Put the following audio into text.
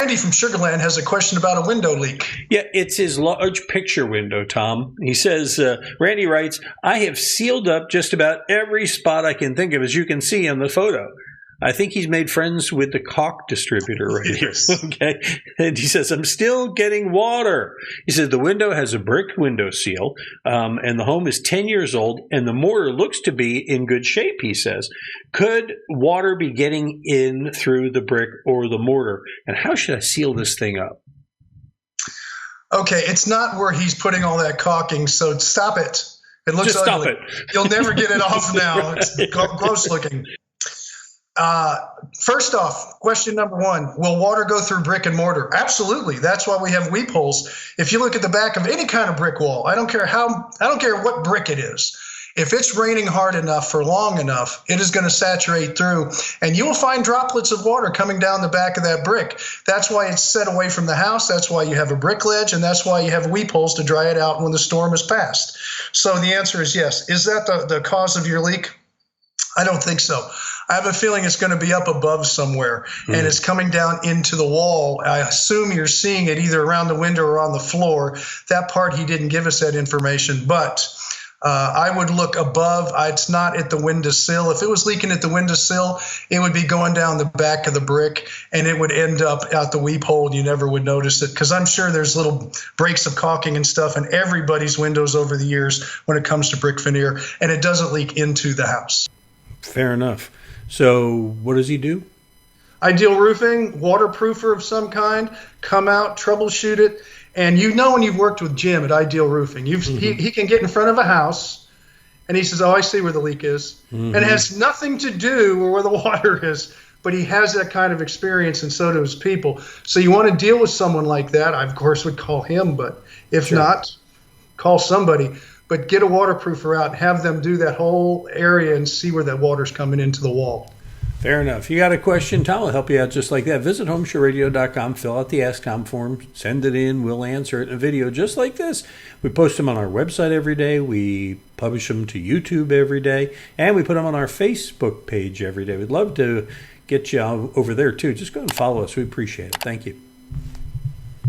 Randy from Sugarland has a question about a window leak. Yeah, it's his large picture window, Tom. He says, Randy writes, I have sealed up just about every spot I can think of, as you can see in the photo. I think he's made friends with the caulk distributor right Yes. here. Okay. And he says, I'm still getting water. He says the window has a brick window seal, and the home is 10 years old, and the mortar looks to be in good shape, he says. Could water be getting in through the brick or the mortar? And how should I seal this thing up? Okay, it's not where he's putting all that caulking, so stop it. It looks Just ugly. stop it. You'll never get it off now. It's gross looking. First off, question number one, will water go through brick and mortar? Absolutely. That's why we have weep holes. If you look at the back of any kind of brick wall, I don't care what brick it is. If it's raining hard enough for long enough, it is going to saturate through, and you will find droplets of water coming down the back of that brick. That's why it's set away from the house. That's why you have a brick ledge, and that's why you have weep holes to dry it out when the storm has passed. So the answer is yes. Is that the cause of your leak? I don't think so. I have a feeling it's going to be up above somewhere, and it's coming down into the wall. I assume you're seeing it either around the window or on the floor. That part, he didn't give us that information, but I would look above. It's not at the windowsill. If it was leaking at the windowsill, it would be going down the back of the brick, and it would end up out the weep hole, and you never would notice it, because I'm sure there's little breaks of caulking and stuff in everybody's windows over the years when it comes to brick veneer, and it doesn't leak into the house. Fair enough. So what does he do? Ideal Roofing, waterproofer of some kind, come out, troubleshoot it. And you know when you've worked with Jim at Ideal Roofing, he can get in front of a house, and he says, oh, I see where the leak is. And it has nothing to do with where the water is, but he has that kind of experience, and so do his people. So you want to deal with someone like that, I, of course, would call him, but if not, call somebody. But get a waterproofer out and have them do that whole area and see where that water's coming into the wall. Fair enough. You got a question, Tom? I'll help you out just like that. Visit HomeShowRadio.com, fill out the Ask Tom form, send it in. We'll answer it in a video just like this. We post them on our website every day. We publish them to YouTube every day. And we put them on our Facebook page every day. We'd love to get you over there, too. Just go and follow us. We appreciate it. Thank you.